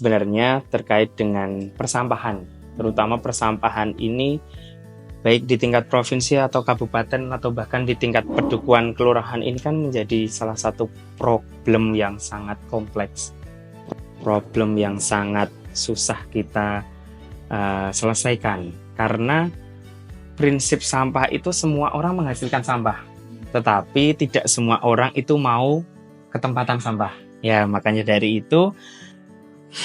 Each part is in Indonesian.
sebenarnya terkait dengan persampahan, terutama persampahan ini baik di tingkat provinsi atau kabupaten atau bahkan di tingkat pedukuhan kelurahan ini kan menjadi salah satu problem yang sangat kompleks, problem yang sangat susah kita selesaikan, karena prinsip sampah itu semua orang menghasilkan sampah, tetapi tidak semua orang itu mau ke tempatan sampah. Ya, makanya dari itu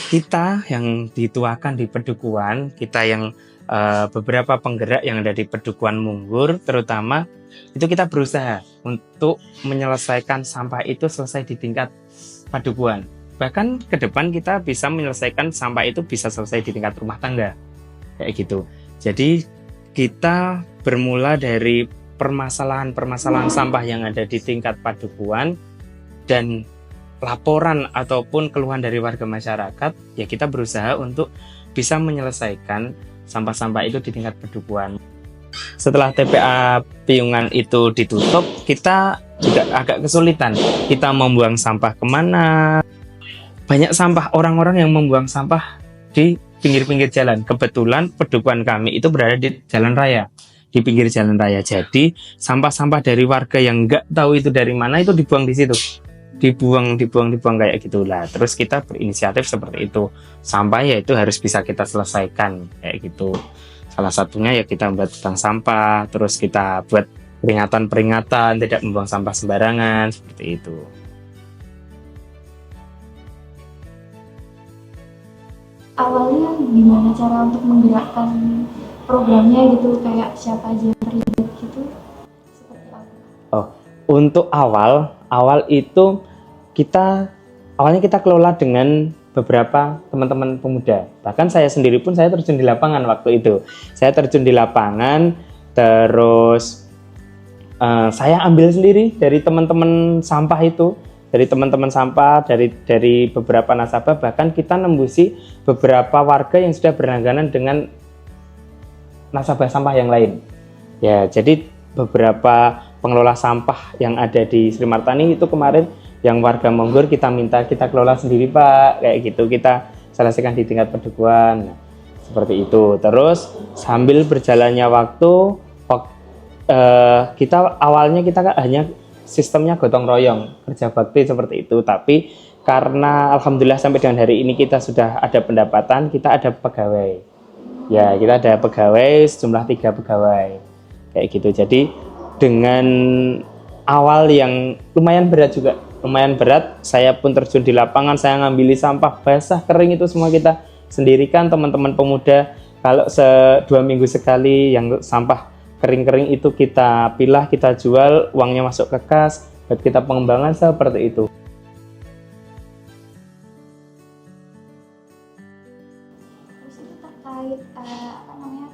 kita yang dituakan di pedukuhan, kita yang beberapa penggerak yang ada di pedukuhan Munggur terutama, itu kita berusaha untuk menyelesaikan sampah itu selesai di tingkat padukuhan. Bahkan ke depan kita bisa menyelesaikan sampah itu bisa selesai di tingkat rumah tangga, kayak gitu. Jadi kita bermula dari permasalahan-permasalahan sampah yang ada di tingkat padukuhan dan laporan ataupun keluhan dari warga masyarakat, ya kita berusaha untuk bisa menyelesaikan sampah-sampah itu di tingkat padukuhan. Setelah TPA Piungan itu ditutup, kita juga agak kesulitan. Kita membuang sampah kemana? Banyak sampah, orang-orang yang membuang sampah di pinggir-pinggir jalan. Kebetulan pedukuhan kami itu berada di jalan raya, di pinggir jalan raya. Jadi sampah-sampah dari warga yang nggak tahu itu dari mana itu dibuang di situ, dibuang kayak gitulah. Terus kita berinisiatif seperti itu. Sampah ya itu harus bisa kita selesaikan kayak gitu. Salah satunya ya kita buat bank sampah, terus kita buat peringatan-peringatan tidak membuang sampah sembarangan seperti itu. Awalnya gimana cara untuk menggerakkan programnya gitu, kayak siapa aja yang terlibat gitu, seperti apa? Untuk awal itu awalnya kita kelola dengan beberapa teman-teman pemuda. Bahkan saya sendiri pun saya terjun di lapangan waktu itu. Saya terjun di lapangan, terus saya ambil sendiri dari teman-teman sampah itu, dari teman-teman sampah, dari beberapa nasabah, bahkan kita nembusi beberapa warga yang sudah berlangganan dengan nasabah sampah yang lain. Ya, jadi beberapa pengelola sampah yang ada di Sri Martani itu kemarin yang warga Munggur kita minta kita kelola sendiri Pak, kayak gitu, kita selesaikan di tingkat pedukuhan. Nah, seperti itu. Terus sambil berjalannya waktu, kita awalnya kita hanya sistemnya gotong royong, kerja bakti seperti itu. Tapi karena alhamdulillah sampai dengan hari ini kita sudah ada pendapatan, kita ada pegawai. Ya, kita ada pegawai sejumlah 3 pegawai. Kayak gitu. Jadi dengan awal yang lumayan berat juga, lumayan berat, saya pun terjun di lapangan, saya ngambil sampah basah, kering itu semua kita sendirikan. Teman-teman pemuda kalau 2 minggu sekali yang sampah kering-kering itu kita pilah, kita jual, uangnya masuk ke kas, buat kita pengembangan seperti itu. Terus itu terkait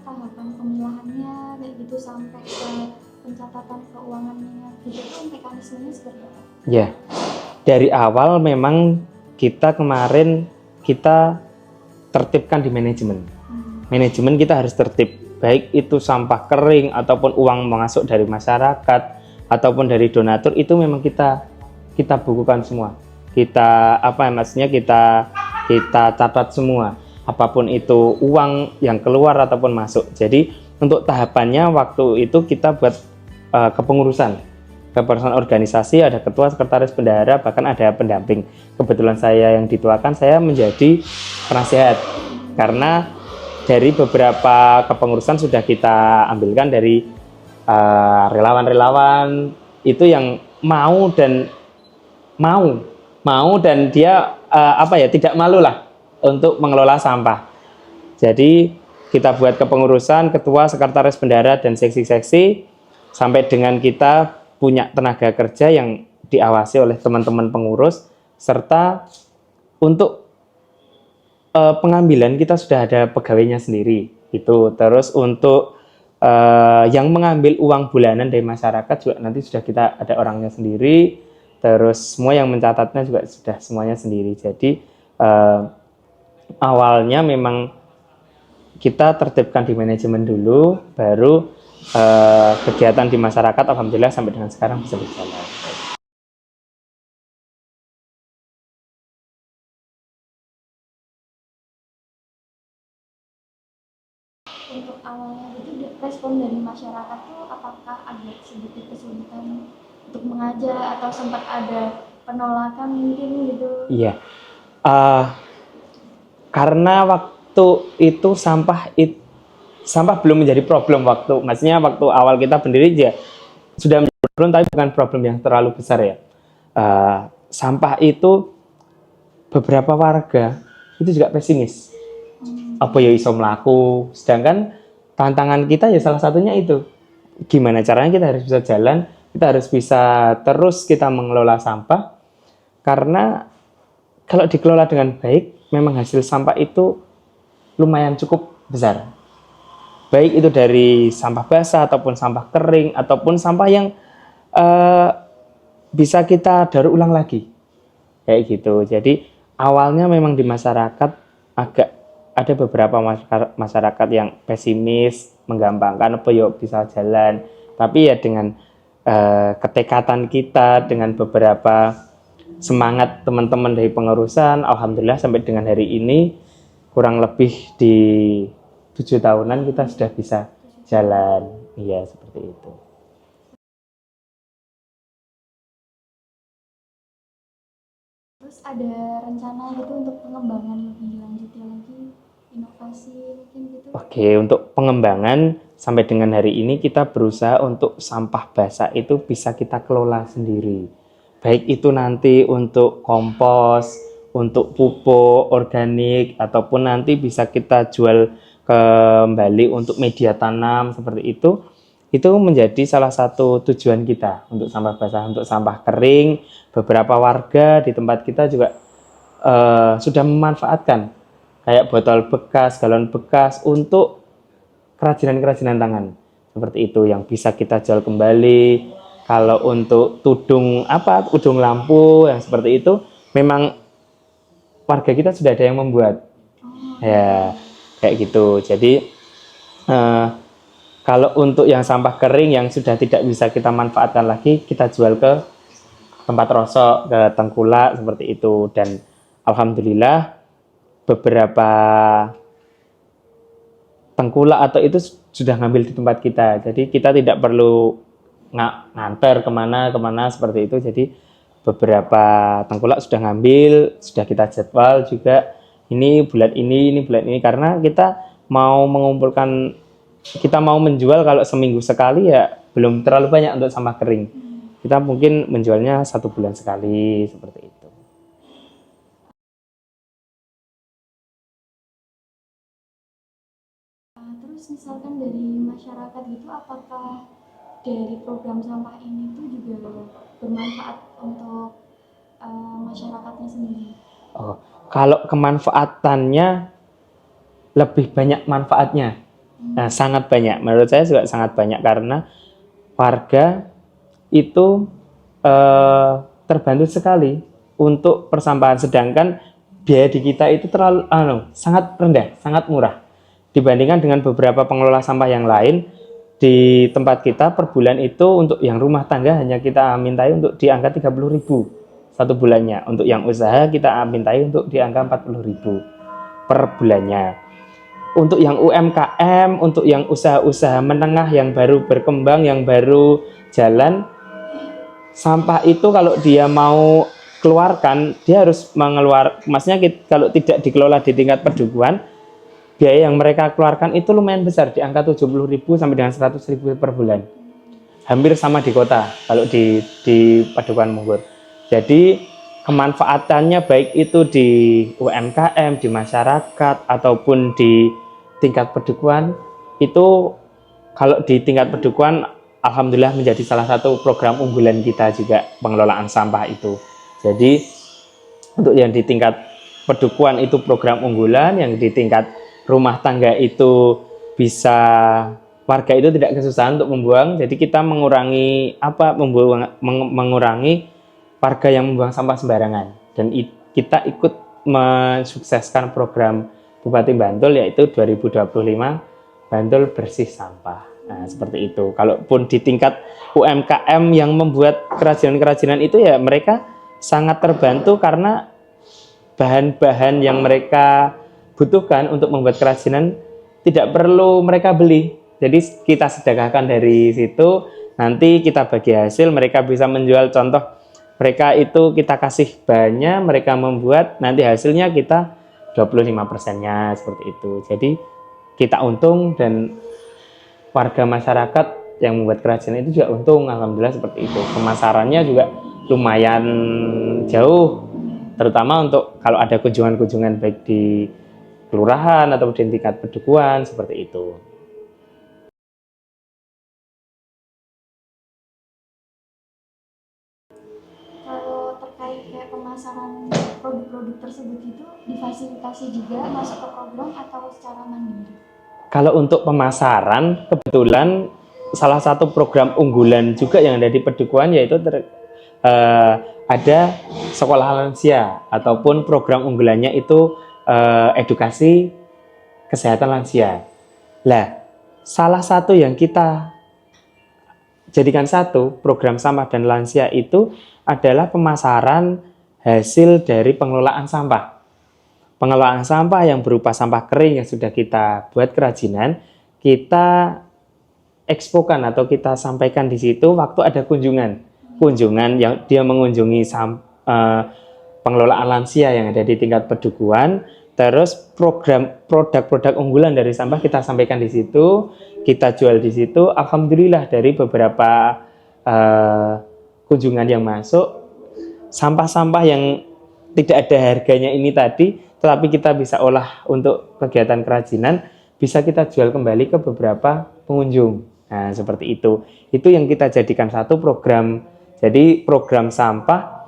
tahapan pemilahannya kayak gitu sampai ke pencatatan keuangannya gitu, itu mekanismenya seperti apa? Ya, dari awal memang kita kemarin kita tertibkan di manajemen. Manajemen kita harus tertib, baik itu sampah kering ataupun uang masuk dari masyarakat ataupun dari donatur, itu memang kita bukukan semua. Kita kita catat semua, apapun itu uang yang keluar ataupun masuk. Jadi untuk tahapannya waktu itu kita buat kepengurusan organisasi, ada ketua, sekretaris, bendahara, bahkan ada pendamping. Kebetulan saya yang dituakan, saya menjadi penasihat karena dari beberapa kepengurusan sudah kita ambilkan dari relawan-relawan itu yang mau dan dia tidak malu lah untuk mengelola sampah. Jadi kita buat kepengurusan, ketua, sekretaris, bendahara, dan seksi-seksi, sampai dengan kita punya tenaga kerja yang diawasi oleh teman-teman pengurus, serta untuk pengambilan kita sudah ada pegawainya sendiri gitu. Terus untuk yang mengambil uang bulanan dari masyarakat juga nanti sudah kita ada orangnya sendiri. Terus semua yang mencatatnya juga sudah semuanya sendiri. Jadi awalnya memang kita tertibkan di manajemen dulu, baru kegiatan di masyarakat alhamdulillah sampai dengan sekarang bisa berjalan. untuk awalnya itu respon dari masyarakat tuh apakah agak sedikit kesulitan untuk mengajar atau sempat ada penolakan mungkin gitu? Iya. Uh, karena waktu itu sampah belum menjadi problem maksudnya waktu awal kita berdiri aja sudah menjadi problem, tapi bukan problem yang terlalu besar ya. Sampah itu beberapa warga itu juga pesimis. Apa ya iso mlaku, sedangkan tantangan kita ya salah satunya itu. Gimana caranya kita harus bisa jalan, kita harus bisa terus kita mengelola sampah, karena kalau dikelola dengan baik, memang hasil sampah itu lumayan cukup besar. Baik itu dari sampah basah ataupun sampah kering ataupun sampah yang bisa kita daur ulang lagi. Kayak gitu. Jadi awalnya memang di masyarakat agak ada beberapa masyarakat yang pesimis, menggampangkan apa yuk bisa jalan. Tapi ya dengan ketekatan kita, dengan beberapa semangat teman-teman dari pengurusan, alhamdulillah sampai dengan hari ini kurang lebih di 7 tahunan kita sudah bisa jalan. Iya, seperti itu. Terus ada rencana gitu untuk pengembangan lebih lanjutnya lagi, inovasi mungkin gitu? Oke, untuk pengembangan sampai dengan hari ini kita berusaha untuk sampah basah itu bisa kita kelola sendiri. Baik itu nanti untuk kompos, untuk pupuk organik, ataupun nanti bisa kita jual kembali untuk media tanam seperti itu menjadi salah satu tujuan kita untuk sampah basah. Untuk sampah kering, beberapa warga di tempat kita juga sudah memanfaatkan kayak botol bekas, galon bekas untuk kerajinan-kerajinan tangan seperti itu yang bisa kita jual kembali. Kalau untuk tudung lampu yang seperti itu memang warga kita sudah ada yang membuat. Ya, kayak gitu. Jadi kalau untuk yang sampah kering yang sudah tidak bisa kita manfaatkan lagi, kita jual ke tempat rosok, ke tengkulak seperti itu. Dan alhamdulillah beberapa tengkulak atau itu sudah ngambil di tempat kita. Jadi kita tidak perlu nganter kemana seperti itu. Jadi beberapa tengkulak sudah ngambil, sudah kita jadwal juga ini bulan ini karena kita mau mengumpulkan, kita mau menjual kalau seminggu sekali ya belum terlalu banyak untuk sampah kering. Kita mungkin menjualnya 1 bulan sekali seperti itu. Terus misalkan dari masyarakat gitu, apakah dari program sampah ini tuh juga bermanfaat untuk masyarakatnya sendiri? Kalau kemanfaatannya lebih banyak manfaatnya. Nah, sangat banyak. Menurut saya juga sangat banyak karena warga itu terbantu sekali untuk persampahan, sedangkan biaya di kita itu sangat rendah, sangat murah dibandingkan dengan beberapa pengelola sampah yang lain. Di tempat kita per bulan itu untuk yang rumah tangga hanya kita mintai untuk di angka 30.000 satu bulannya. Untuk yang usaha kita mintai untuk di angka 40.000 per bulannya. Untuk yang UMKM, untuk yang usaha-usaha menengah yang baru berkembang, yang baru jalan, sampah itu kalau dia mau keluarkan, dia harus maksudnya kalau tidak dikelola di tingkat perdukuhan, biaya yang mereka keluarkan itu lumayan besar, di angka 70.000 sampai dengan 100.000 per bulan. Hampir sama di kota kalau di Padukuhan Munggur. Jadi kemanfaatannya baik itu di UMKM, di masyarakat ataupun di tingkat perdukuhan, itu kalau di tingkat perdukuhan alhamdulillah menjadi salah satu program unggulan kita juga pengelolaan sampah itu. Jadi untuk yang di tingkat perdukuhan itu program unggulan, yang di tingkat rumah tangga itu bisa warga itu tidak kesusahan untuk membuang. Jadi kita mengurangi mengurangi warga yang membuang sampah sembarangan, dan kita ikut mensukseskan program Bupati Bantul yaitu 2025 Bantul bersih sampah. Nah, seperti itu. Kalaupun di tingkat UMKM yang membuat kerajinan-kerajinan itu ya mereka sangat terbantu karena bahan-bahan yang mereka butuhkan untuk membuat kerajinan tidak perlu mereka beli. Jadi kita sedekahkan dari situ, nanti kita bagi hasil, mereka bisa menjual. Contoh, mereka itu kita kasih bahannya, mereka membuat, nanti hasilnya kita 25%-nya seperti itu. Jadi kita untung dan warga masyarakat yang membuat kerajinan itu juga untung, alhamdulillah seperti itu. Pemasarannya juga lumayan jauh, terutama untuk kalau ada kunjungan-kunjungan baik di kelurahan atau di tingkat pedukuhan seperti itu. Kalau terkait kayak pemasaran produk-produk tersebut itu difasilitasi juga masuk ke program atau secara mandiri? Kalau untuk pemasaran, kebetulan salah satu program unggulan juga yang ada di Pedukuhan yaitu ada sekolah lansia, ataupun program unggulannya itu edukasi kesehatan lansia. Lah, salah satu yang kita jadikan satu program sampah dan lansia itu adalah pemasaran hasil dari pengelolaan sampah. Pengelolaan sampah yang berupa sampah kering yang sudah kita buat kerajinan, kita ekspokan atau kita sampaikan di situ waktu ada kunjungan yang dia mengunjungi pengelolaan lansia yang ada di tingkat pedukuhan. Terus program produk-produk unggulan dari sampah kita sampaikan di situ, kita jual di situ. Alhamdulillah dari beberapa kunjungan yang masuk, sampah-sampah yang tidak ada harganya ini tadi, tetapi kita bisa olah untuk kegiatan kerajinan, bisa kita jual kembali ke beberapa pengunjung. Nah, seperti itu. Itu yang kita jadikan satu program. Jadi program sampah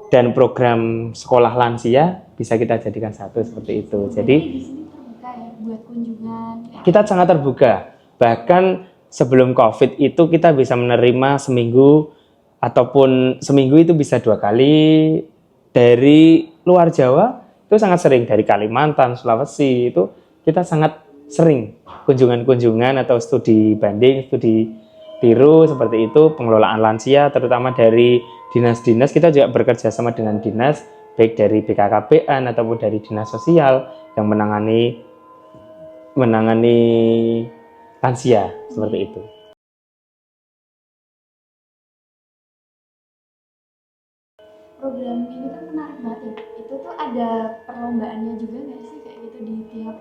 dan program sekolah lansia bisa kita jadikan satu seperti itu. Jadi di sini terbuka ya buat kunjungan. kita sangat terbuka. Bahkan sebelum COVID itu kita bisa menerima seminggu, ataupun seminggu itu bisa 2 kali dari luar Jawa. Itu sangat sering, dari Kalimantan, Sulawesi, itu kita sangat sering kunjungan-kunjungan atau studi banding, studi tiru seperti itu, pengelolaan lansia, terutama dari dinas-dinas. Kita juga bekerja sama dengan dinas, baik dari BKKBN ataupun dari dinas sosial yang menangani lansia seperti itu. Program ini kan menarik banget ya. Itu tuh ada perlombaannya juga nggak sih kayak gitu di tiap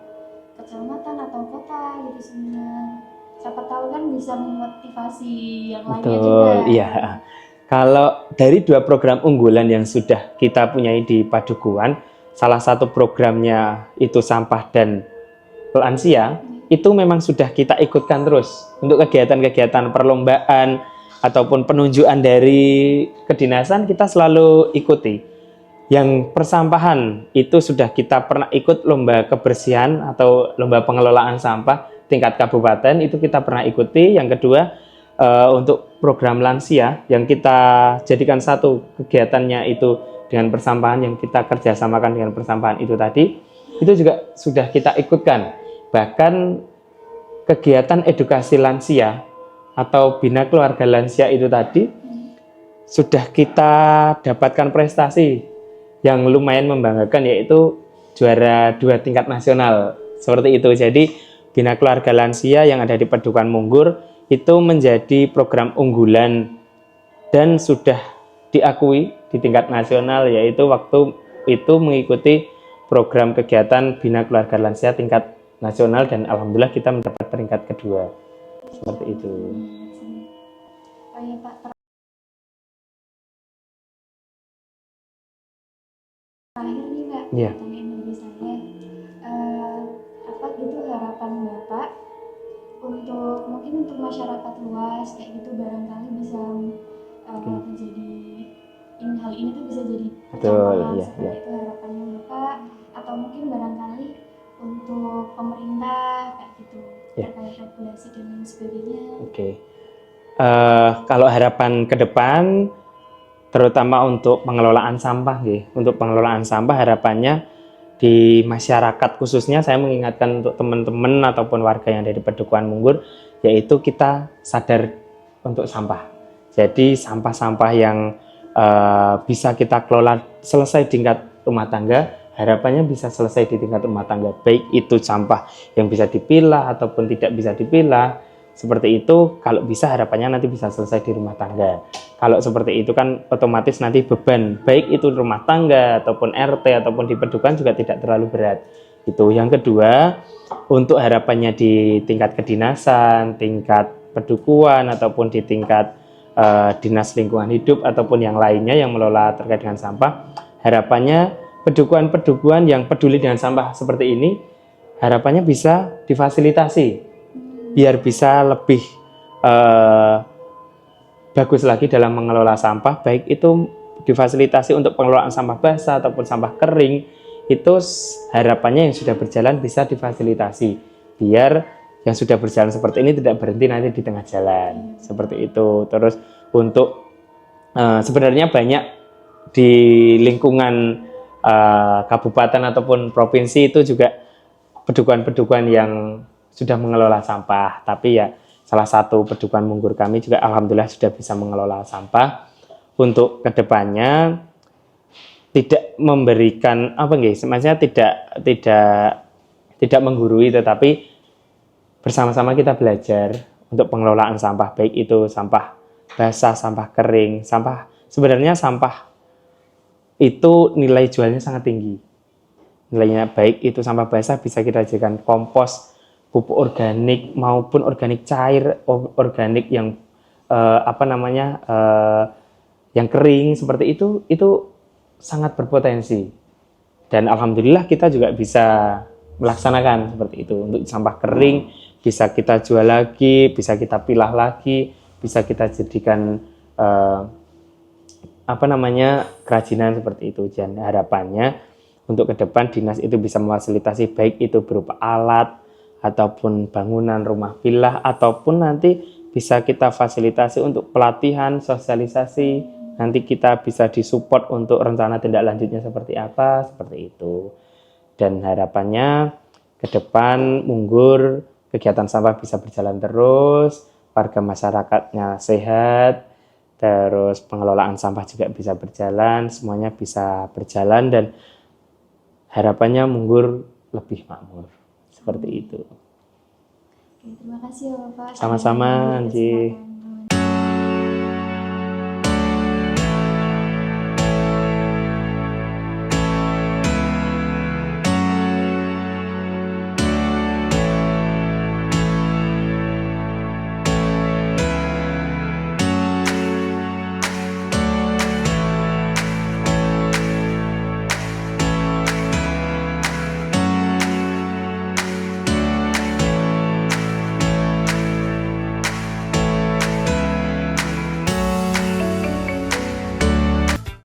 kecamatan atau kota gitu sebenarnya? Siapa tahu kan bisa memotivasi yang lainnya juga. Betul, iya. Kalau dari 2 program unggulan yang sudah kita punyai di Padukuhan, salah satu programnya itu sampah dan lansia, itu memang sudah kita ikutkan terus untuk kegiatan-kegiatan perlombaan ataupun penunjukan dari kedinasan, kita selalu ikuti. Yang persampahan itu sudah kita pernah ikut lomba kebersihan atau lomba pengelolaan sampah tingkat kabupaten, itu kita pernah ikuti. Yang kedua, untuk program lansia yang kita jadikan satu kegiatannya itu dengan persampahan, yang kita kerjasamakan dengan persampahan itu tadi, itu juga sudah kita ikutkan. Bahkan kegiatan edukasi lansia atau bina keluarga lansia itu tadi sudah kita dapatkan prestasi yang lumayan membanggakan, yaitu juara 2 tingkat nasional seperti itu. Jadi bina keluarga lansia yang ada di Pedukuhan Munggur itu menjadi program unggulan dan sudah diakui di tingkat nasional, yaitu waktu itu mengikuti program kegiatan bina keluarga lansia tingkat nasional, dan alhamdulillah kita mendapat peringkat kedua seperti itu. Oh ya Pak, terakhir nih Pak, Iya. tanyain dari saya, apa gitu harapan Bapak untuk mungkin untuk masyarakat luas kayak gitu, barangkali bisa menjadi hal ini tuh bisa jadi percontohan Iya, seperti itu harapannya Bapak, atau mungkin barangkali untuk pemerintah kayak gitu terkait regulasi dan lain sebagainya. Oke. Kalau harapan ke depan, terutama untuk pengelolaan sampah, untuk pengelolaan sampah harapannya di masyarakat khususnya, saya mengingatkan untuk teman-teman ataupun warga yang ada di Pedukuhan Munggur, yaitu kita sadar untuk sampah. Jadi sampah-sampah yang bisa kita kelola selesai tingkat rumah tangga harapannya bisa selesai di tingkat rumah tangga, baik itu sampah yang bisa dipilah ataupun tidak bisa dipilah. Seperti itu, kalau bisa harapannya nanti bisa selesai di rumah tangga. Kalau seperti itu kan otomatis nanti beban, baik itu rumah tangga ataupun RT ataupun di pedukuhan juga tidak terlalu berat. Itu yang kedua, untuk harapannya di tingkat kedinasan, tingkat pedukuhan ataupun di tingkat dinas lingkungan hidup ataupun yang lainnya yang mengelola terkait dengan sampah, harapannya pedukuhan-pedukuhan yang peduli dengan sampah seperti ini harapannya bisa difasilitasi biar bisa lebih bagus lagi dalam mengelola sampah, baik itu difasilitasi untuk pengelolaan sampah basah ataupun sampah kering. Itu harapannya yang sudah berjalan bisa difasilitasi biar yang sudah berjalan seperti ini tidak berhenti nanti di tengah jalan, seperti itu. Terus untuk sebenarnya banyak di lingkungan kabupaten ataupun provinsi itu juga pedukuhan-pedukuhan yang sudah mengelola sampah, tapi ya salah satu pedukuhan Munggur kami juga alhamdulillah sudah bisa mengelola sampah. Untuk kedepannya tidak memberikan maksudnya tidak menggurui, tetapi bersama-sama kita belajar untuk pengelolaan sampah, baik itu sampah basah, sampah kering. Sebenarnya sampah itu nilai jualnya sangat tinggi. Nilainya baik itu sampah basah bisa kita jadikan kompos, pupuk organik maupun organik cair, organik yang yang kering seperti itu sangat berpotensi. Dan alhamdulillah kita juga bisa melaksanakan seperti itu. Untuk sampah kering bisa kita jual lagi, bisa kita pilah lagi, bisa kita jadikan kerajinan seperti itu. Dan harapannya untuk ke depan dinas itu bisa memfasilitasi baik itu berupa alat ataupun bangunan rumah pilah, ataupun nanti bisa kita fasilitasi untuk pelatihan, sosialisasi. Nanti kita bisa disupport untuk rencana tindak lanjutnya seperti apa, seperti itu. Dan harapannya ke depan Munggur kegiatan sampah bisa berjalan terus, warga masyarakatnya sehat, terus pengelolaan sampah juga bisa berjalan, semuanya bisa berjalan, dan harapannya Munggur lebih makmur. Seperti itu. Oke, terima kasih ya Bapak. Sama-sama, Anji.